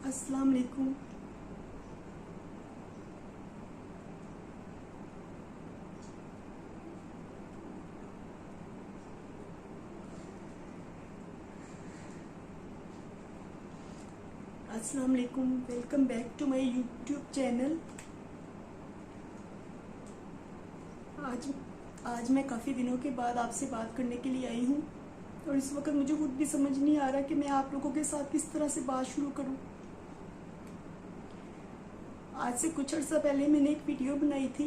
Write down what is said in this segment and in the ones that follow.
अस्सलाम वालेकुम। अस्सलाम वालेकुम, welcome back to my YouTube channel. आज मैं काफ़ी दिनों के बाद आपसे बात करने के लिए आई हूँ और इस वक्त मुझे खुद भी समझ नहीं आ रहा कि मैं आप लोगों के साथ किस तरह से बात शुरू करूँ। आज से कुछ अर्सा पहले मैंने एक वीडियो बनाई थी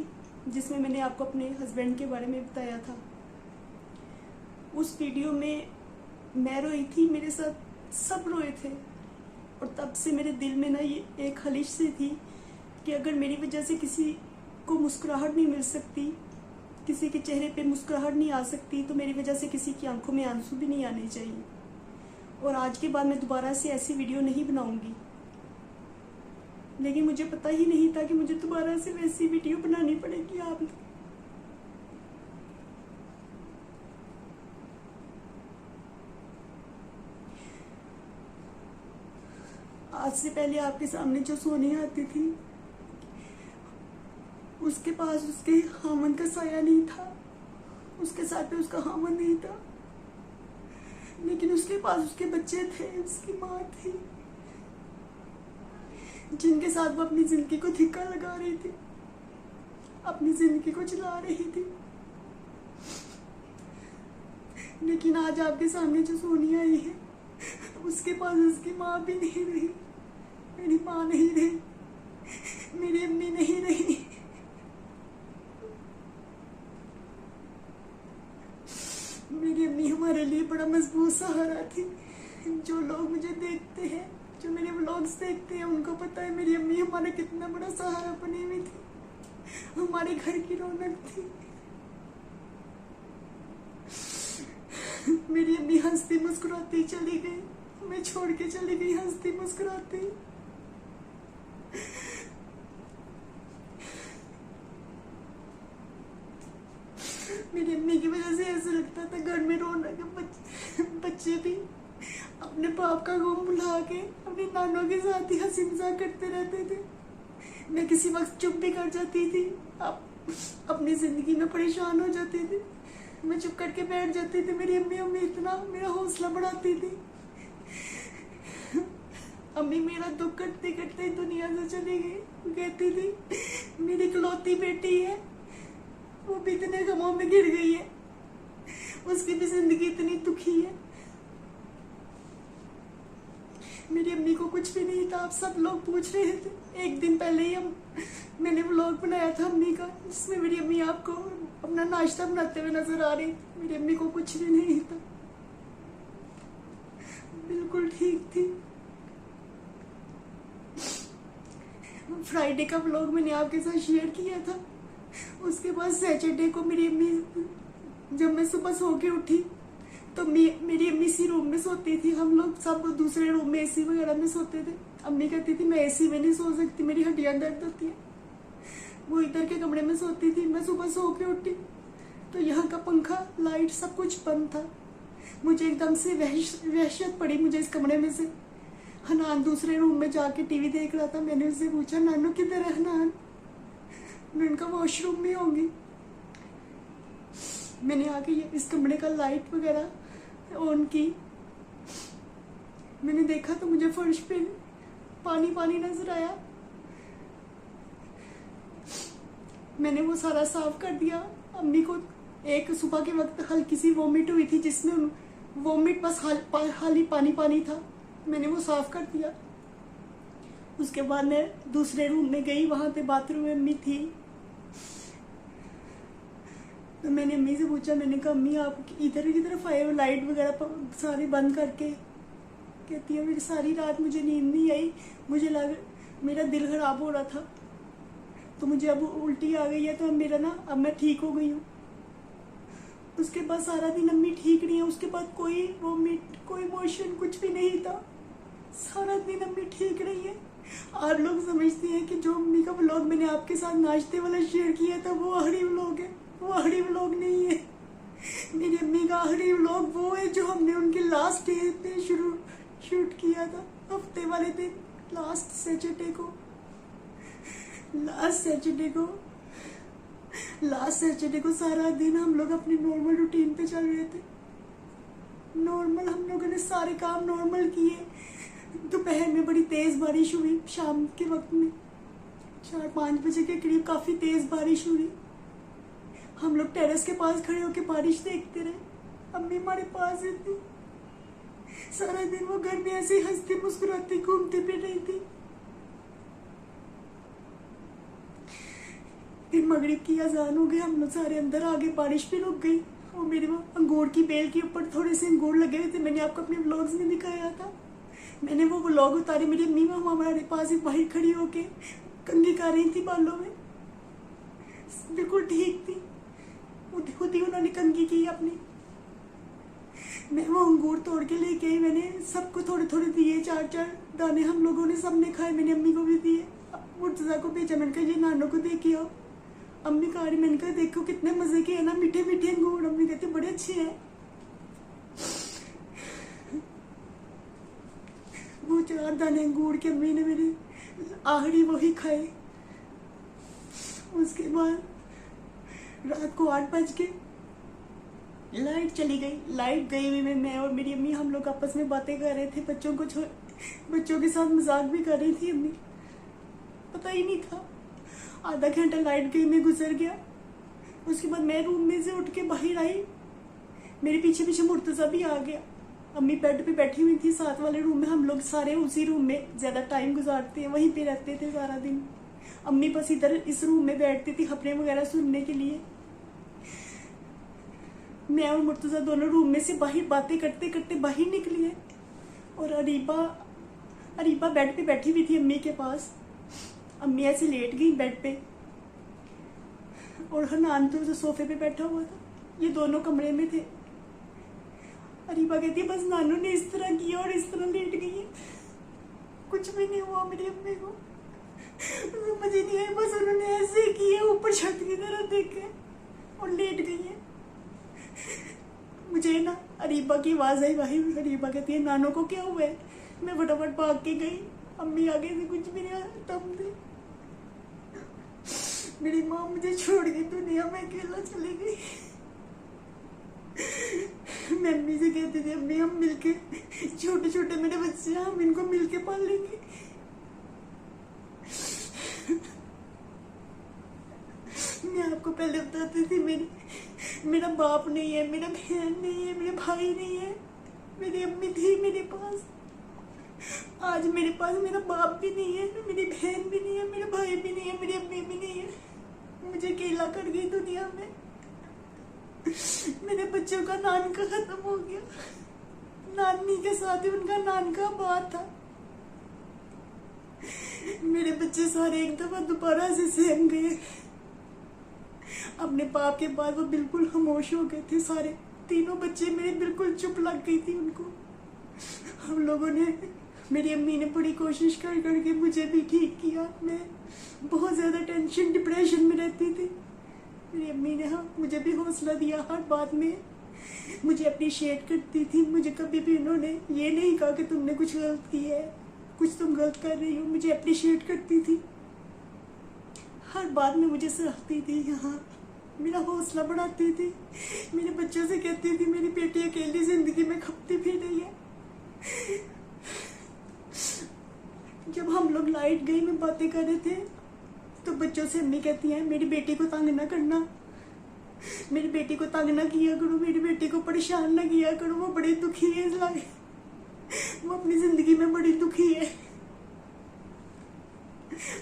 जिसमें मैंने आपको अपने हस्बैंड के बारे में बताया था। उस वीडियो में मैं रोई थी, मेरे साथ सब रोए थे और तब से मेरे दिल में ना ये एक खलिश सी थी कि अगर मेरी वजह से किसी को मुस्कुराहट नहीं मिल सकती, किसी के चेहरे पे मुस्कुराहट नहीं आ सकती, तो मेरी वजह से किसी की आंखों में आंसू भी नहीं आने चाहिए। और आज के बाद मैं दोबारा से ऐसी वीडियो नहीं बनाऊंगी। लेकिन मुझे पता ही नहीं था कि मुझे दोबारा से वैसी वीडियो बनानी पड़ेगी। आप आज से पहले आपके सामने जो सोनी आती थी उसके पास उसके हामन का साया नहीं था, उसके साथ पे उसका हामन नहीं था, लेकिन उसके पास उसके बच्चे थे, उसकी माँ थी जिनके साथ वो अपनी जिंदगी को धिक्का लगा रही थी, अपनी जिंदगी को चला रही थी। लेकिन आज आपके सामने जो सोनी आई है उसके पास उसकी माँ भी नहीं रही, मेरी माँ नहीं रही, मेरी अम्मी नहीं रही। मेरी अम्मी हमारे लिए बड़ा मजबूत सहारा थी। जो लोग मुझे देखते हैं, जो मेरे व्लॉग्स देखते हैं, उनको पता है मेरी अम्मी हमारा कितना बड़ा सहारा बनी हुई थी, हमारे घर की रौनक थी। मेरी अम्मी हंसती मुस्कुराती चली गई, मैं छोड़ के चली गई हंसती मुस्कुराती। मेरी अम्मी की वजह से ऐसा लगता था घर में रौनक है। बच्चे भी अपने बाप का गम भुला के अपने नानों के साथ ही हंसी मजाक करते रहते थे। मैं किसी वक्त चुप भी कर जाती थी, अब अपनी जिंदगी में परेशान हो जाती थी, मैं चुप करके बैठ जाती थी। मेरी अम्मी इतना मेरा हौसला बढ़ाती थी। अम्मी मेरा दुख करते करते दुनिया से चली गई। वो कहती थी मेरी इकलौती बेटी है, वो भी इतने गमों में घिर गई है, उसकी भी जिंदगी इतनी दुखी है। मेरी अम्मी को कुछ भी नहीं था। आप सब लोग पूछ रहे थे, एक दिन पहले ही मैंने व्लॉग बनाया था अम्मी का, जिसमें मेरी अम्मी आपको अपना नाश्ता बनाते हुए नजर आ रही। मेरी अम्मी को कुछ भी नहीं था, बिल्कुल ठीक थी। फ्राइडे का व्लॉग मैंने आपके साथ शेयर किया था। उसके बाद सैटरडे को मेरी अम्मी, जब मैं सुबह सो के उठी तो मेरी अम्मी इसी रूम में सोती थी, हम लोग सब दूसरे रूम में एसी वगैरह में सोते थे। अम्मी कहती थी मैं एसी में नहीं सो सकती, मेरी हड्डियां दर्द होती है। वो इधर के कमरे में सोती थी। मैं सुबह सो के उठी तो यहाँ का पंखा, लाइट, सब कुछ बंद था। मुझे एकदम से वहशत पड़ी मुझे इस कमरे में से। हनान दूसरे रूम में जाके टीवी देख रहा था। मैंने उससे पूछा नानू किधर है हनान? मैं उनका वॉशरूम में होंगी। मैंने आके इस कमरे का लाइट वगैरह ऑन की। मैंने देखा तो मुझे फर्श पे पानी पानी नजर आया। मैंने वो सारा साफ कर दिया। अम्मी को एक सुबह के वक्त हल्की सी वॉमिट हुई थी, जिसमें वॉमिट बस खाली पानी पानी था। मैंने वो साफ कर दिया। उसके बाद मैं दूसरे रूम में गई, वहां पे बाथरूम में अम्मी थी। तो मैंने अम्मी से पूछा, मैंने कहा अम्मी आप इधर की तरफ आए हो, लाइट वगैरह सारी बंद करके? कहती है मेरी सारी रात मुझे नींद नहीं आई, मुझे लग मेरा दिल खराब हो रहा था, तो मुझे अब उल्टी आ गई है, तो अब मैं ठीक हो गई हूँ। उसके बाद सारा दिन अम्मी ठीक नहीं है। उसके बाद कोई वोमिट, कोई मोशन, कुछ भी नहीं था। सारा दिन अम्मी ठीक रही है। आप लोग समझते हैं कि जो अम्मी का व्लॉग मैंने आपके साथ नाश्ते वाला शेयर किया था वो आखिरी व्लॉग है। वो आखिरी व्लॉग नहीं है। मेरी अम्मी का आखिरी व्लॉग वो है जो हमने उनके लास्ट डे पे शूट किया था, हफ्ते वाले दिन। लास्ट सैटरडे को सारा दिन हम लोग अपनी नॉर्मल रूटीन पे चल रहे थे। नॉर्मल हम लोगों ने सारे काम नॉर्मल किए। दोपहर में बड़ी तेज बारिश हुई, शाम के वक्त में 4-5 बजे के करीब काफी तेज बारिश हुई। हम लोग टेरेस के पास खड़े होकर बारिश देखते रहे। अम्मी हमारे पास ही थी। सारा दिन वो घर में ऐसे हंसती मुस्कुराती घूमती फिर रही थी। फिर मगरिब की अजान हो गई, हम लोग सारे अंदर आ गए, बारिश भी रुक गई। और मेरे वो अंगूर की बेल के ऊपर थोड़े से अंगूर लगे हुए थे, मैंने आपको अपने व्लॉग्स में दिखाया था। मैंने वो व्लॉग उतारे, मेरी अम्मी वहाँ हमारे पास ही बाहर खड़ी होके कंघी कर रही थी बालों में, बिल्कुल ठीक थी। खुद ही उन्होंने कंघी की अपनी। मैं वो अंगूर तोड़ के लेके आई, मैंने सबको थोड़े थोड़े दिए, 4-4 दाने हम लोगों ने सबने खाए, मैंने अम्मी को भी दिए। मुर्तजा को भेजा, मैंने कहा ये नानों को दे के आओ। अम्मी खा रही, मैंने कहा देखो कितने मजे के है ना, मीठे मीठे अंगूर। अम्मी कहते बड़े अच्छे हैं। वो 4 दाने अंगूर के अम्मी ने मेरे आखिरी वही खाए। उसके बाद रात को 8 बज के लाइट चली गई। लाइट गई हुई में मैं और मेरी अम्मी हम लोग आपस में बातें कर रहे थे, बच्चों के साथ मजाक भी कर रही थी अम्मी, पता ही नहीं था। आधा घंटा लाइट गई में गुजर गया। उसके बाद मैं रूम में से उठ के बाहर आई, मेरे पीछे पीछे मुर्तजा भी आ गया। अम्मी बेड पे बैठी हुई थी, साथ वाले रूम में। हम लोग सारे उसी रूम में ज्यादा टाइम गुजारते हैं, वहीं पे रहते थे सारा दिन। अम्मी बस इधर इस रूम में बैठती थी खबरें वगैरह सुनने के लिए। मैं और मुर्तजा दोनों रूम में से बाहर बातें करते करते बाहर निकली है। और अरीबा बेड पे बैठी हुई थी अम्मी के पास। अम्मी ऐसे लेट गई बेड पे और हनान तो सोफे पे बैठा हुआ था। ये दोनों कमरे में थे। अरीबा कहती है बस नानू ने इस तरह किया और इस तरह लेट गई है, कुछ भी नहीं हुआ मेरी अम्मी को। मुझे नहीं है, बस उन्होंने ऐसे किया, ऊपर छत की तरह देखे और लेट गई है। मुझे ना अरीबा की आवाज आई बाहर। अरीबा कहती है नानू को क्या हुआ है? मैं फटाफट भाग के गई, अम्मी आगे से कुछ भी नहीं तब थे। मेरी माँ मुझे छोड़ के दुनिया में अकेला चली गई। मैं अम्मी से कहती थी अम्मी हम मिलके, छोटे छोटे मेरे बच्चे हैं, हम इनको मिलके पाल लेंगे। मैं आपको पहले बताती थी मेरा बाप नहीं है, मेरा बहन नहीं है, मेरे भाई नहीं है। मेरी अम्मी थी मेरे पास, आज मेरे पास मेरा बाप भी नहीं है, मेरी बहन भी नहीं है, मेरा भाई भी नहीं है, मेरी अम्मी भी नहीं है। मुझे अकेला कर गई दुनिया में। मेरे बच्चों का नानका खत्म हो गया, नानी के साथ ही उनका नानका बात था। मेरे बच्चे सारे एक दफा दोबारा से सहम गए। अपने बाप के बाद वो बिल्कुल खामोश हो गए थे सारे। तीनों बच्चे मेरे बिल्कुल चुप लग गई थी उनको। हम लोगों ने, मेरी अम्मी ने बड़ी कोशिश कर करके मुझे भी ठीक किया। मैं बहुत ज़्यादा टेंशन डिप्रेशन में रहती थी। मेरी अम्मी ने मुझे भी हौसला दिया, हर बात में मुझे अप्रिशिएट करती थी। मुझे कभी भी उन्होंने ये नहीं कहा कि तुमने कुछ गलत किया है, कुछ तुम गलत कर रही हो। मुझे अप्रिशिएट करती थी, हर बात में मुझे सराहती थी, यहाँ मेरा हौसला बढ़ाती थी। मेरे बच्चों से कहती थी मेरी बेटी अकेली जिंदगी में खपती फिर रही है। जब हम लोग लाइट गई में बातें कर रहे थे तो बच्चों से अम्मी कहती हैं मेरी बेटी को तंग ना करना, मेरी बेटी को तंग ना किया करो, मेरी बेटी को परेशान ना किया करो, वो बड़ी दुखी है, वो अपनी जिंदगी में बड़ी दुखी है।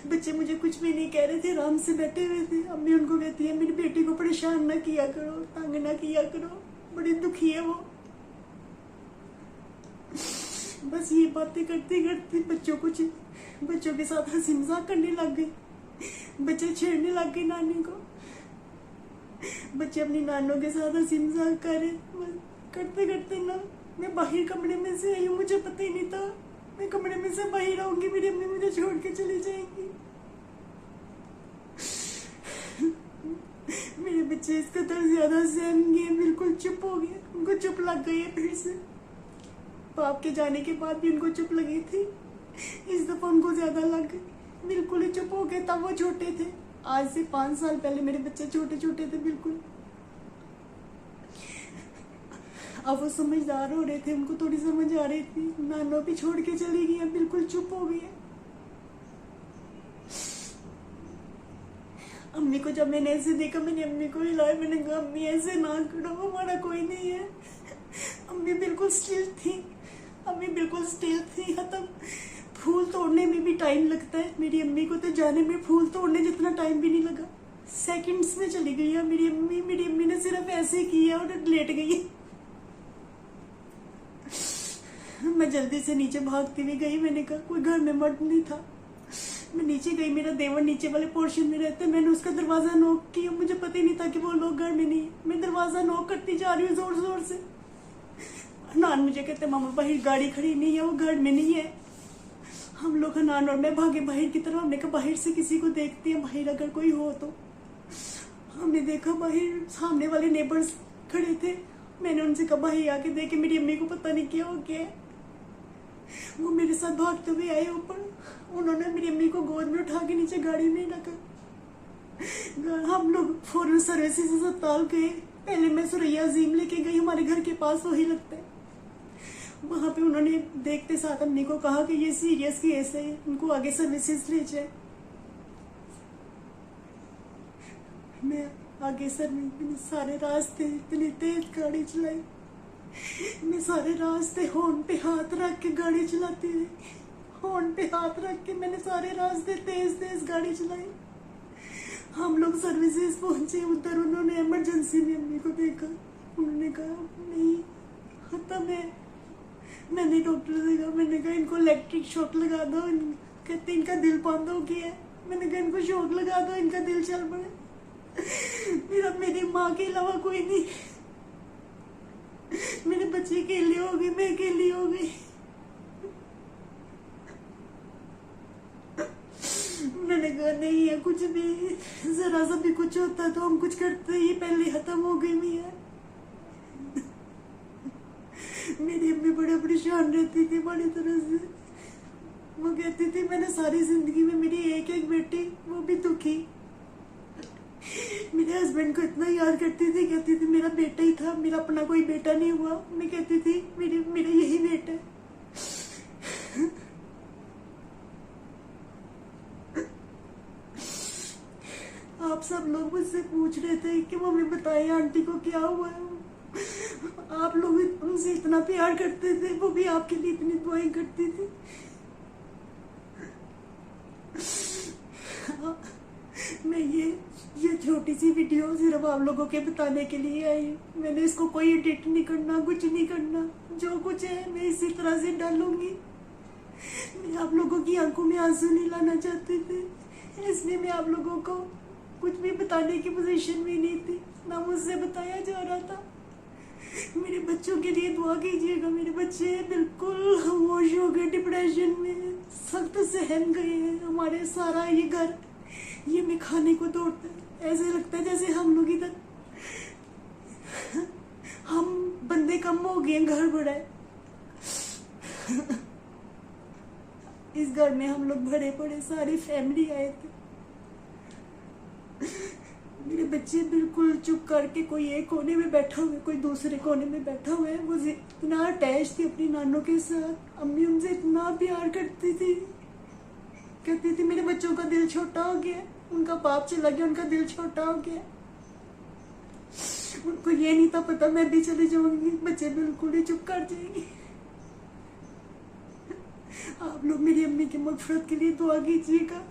बच्चे मुझे कुछ भी नहीं कह रहे थे, आराम से बैठे हुए थे। अम्मी उनको कहती है मेरी बेटी को परेशान ना किया करो, तंग ना किया करो, बड़ी दुखी है वो। बस ये बातें करते करते बच्चों के साथ हंसी मजाक करने लग गई। बच्चे छेड़ने लग गए नानी को। बच्चे अपनी नानों के साथ हंसी मजाक करते करते ना मैं बाहर कमरे में से आई हूँ। मुझे पता ही नहीं था मैं कमरे में से बाहर आऊंगी, मेरी अम्मी मुझे छोड़ के चली जाएंगी। मेरे बच्चे इस कदर ज्यादा सहम गए, बिल्कुल चुप हो गए, उनको चुप लग गई है फिर से। बाप के जाने के बाद भी उनको चुप लगी थी, इस दफा उनको ज्यादा लग गई, बिल्कुल ही चुप हो गए। तब वो छोटे थे, आज से 5 साल पहले मेरे बच्चे छोटे छोटे थे बिल्कुल। अब वो समझदार हो रहे थे, उनको थोड़ी समझ आ रही थी। नानो भी छोड़ के चली गई है, बिल्कुल चुप हो गई है। अम्मी को जब मैंने ऐसे देखा, मैंने अम्मी को हिलाया, मैंने कहा अम्मी ऐसे ना करो, हमारा कोई नहीं है। अम्मी बिल्कुल स्टिल थी, अम्मी बिल्कुल स्टिल थी। खत्म। फूल तोड़ने में भी टाइम लगता है, मेरी अम्मी को तो जाने में फूल तोड़ने जितना टाइम भी नहीं लगा, सेकंड्स में चली गई है मेरी अम्मी। मेरी अम्मी ने सिर्फ ऐसे किया और लेट गई। मैं जल्दी से नीचे भागती हुई गई, मैंने कहा कोई घर में मर्द नहीं था। मैं नीचे गई, मेरा देवर नीचे वाले पोर्शन में रहते, मैंने उसका दरवाजा नॉक किया, मुझे पता ही नहीं था कि वो लोग घर में नहीं है। मैं दरवाजा नॉक करती जा रही हूँ जोर जोर से। नान मुझे कहते मामा बाहर गाड़ी खड़ी नहीं है, वो घर में नहीं है। हम लोग नान और मैं भागे बाहर की तरफ। हमने कहा बाहर से किसी को देखते हैं, बाहर अगर कोई हो तो। हमने देखा बाहर सामने वाले नेबर्स खड़े थे, मैंने उनसे कहा बाहर आके देखे, मेरी अम्मी को पता नहीं क्या हो गया। वो मेरे साथ भागते हुए आए ऊपर, उन्होंने मेरी अम्मी को गोद में उठा के नीचे गाड़ी में रखा। हम लोग फौरन सर्विसेज अस्पताल गए। पहले मैं सुरैया अजीम लेके गई, हमारे घर के पास वही लगता है। वहां पे उन्होंने देखते साथ अम्मी को कहा कि ये सीरियस केस है, उनको आगे सर्विसेज ले जाए। मैं आगे सारे रास्ते इतनी तेज गाड़ी चलाई, मैं सारे रास्ते हॉर्न पे हाथ रख के गाड़ी चलाती थी। हॉर्न पे हाथ रख के मैंने सारे रास्ते तेज तेज गाड़ी चलाई। हम लोग सर्विसेज पहुंचे, उधर उन्होंने इमरजेंसी में अम्मी को देखा। उन्होंने कहा नहीं खत्म है। मैंने डॉक्टर से कहा, मैंने कहा इनको इलेक्ट्रिक शॉक लगा दो। कहते इनका दिल बंद हो गया है। मैंने कहा इनको शॉक लगा दो, इनका दिल चल पड़े। मेरी माँ के अलावा कोई नहीं, मेरे बच्चे अकेले हो गई, मैं अकेली हो गई। मैंने कहा नहीं है कुछ भी, जरा सा भी कुछ होता तो हम कुछ करते ही पहले खत्म हो गई मियाँ। मेरी अम्मी बड़े परेशान रहती थी बड़ी तरह से। वो कहती थी मैंने सारी जिंदगी में मेरी एक एक बेटी, वो भी दुखी। मेरे हस्बैंड को इतना याद करती थी, कहती थी मेरा बेटा ही था, मेरा अपना कोई बेटा नहीं हुआ। मैं कहती थी मेरा यही बेटा है। आप सब लोग मुझसे पूछ रहे थे कि मम्मी बताए आंटी को क्या हुआ है। आप लोग उनसे इतना प्यार करते थे, वो भी आपके लिए इतनी दुआएं करती थी। मैं ये छोटी सी वीडियो सिर्फ आप लोगों के बताने के लिए आई। मैंने इसको कोई एडिट नहीं करना, कुछ नहीं करना। जो कुछ है मैं इसी तरह से डालूंगी। मैं आप लोगों की आंखों में आंसू नहीं लाना चाहती थी, इसलिए मैं आप लोगों को कुछ भी बताने की पोजीशन में नहीं थी, ना मुझसे बताया जा रहा था। मेरे बच्चों के लिए दुआ कीजिएगा। मेरे बच्चे बिल्कुल खामोश हो गए, डिप्रेशन में सख्त सहम गए हैं। हमारे सारा ये घर, ये मैं खाने को दौड़ता है, ऐसे लगता है जैसे हम लोग इधर हम बंदे कम हो गए, घर बड़ा है। इस घर में हम लोग भरे पड़े, सारी फैमिली आए थे। मेरे बच्चे बिल्कुल चुप करके, कोई एक कोने में बैठा हुआ है, कोई दूसरे कोने में बैठा हुआ है। वो इतना अटैच थी अपनी नानों के साथ। अम्मी उनसे इतना प्यार करती थी, कहती थी मेरे बच्चों का दिल छोटा हो गया, उनका बाप चला गया, उनका दिल छोटा हो गया। उनको ये नहीं था पता मैं भी चली जाऊंगी, बच्चे बिल्कुल ही चुप कर जाएंगे। आप लोग मेरी अम्मी की मगफिरत के लिए दुआ कीजिएगा।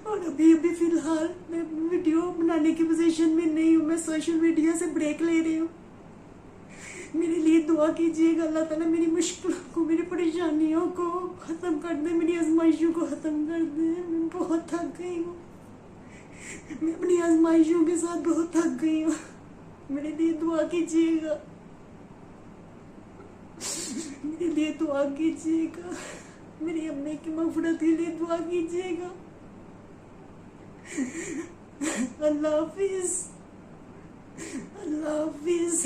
और अभी फिलहाल मैं वीडियो बनाने की पोजीशन में नहीं हूँ, मैं सोशल मीडिया से ब्रेक ले रही हूँ। मेरे लिए दुआ कीजिएगा, अल्लाह ताला मेरी मुश्किलों को, मेरी परेशानियों को खत्म कर दे, मेरी आजमाइशों को खत्म कर दे। मैं बहुत थक गई हूँ, मैं अपनी आजमाइशों के साथ बहुत थक गई हूँ। मेरे लिए दुआ कीजिएगा, मेरे लिए दुआ कीजिएगा, मेरी अम्मी की मगफिरत के लिए दुआ कीजिएगा। अल्लाह हाफिज, अल्लाह हाफिज।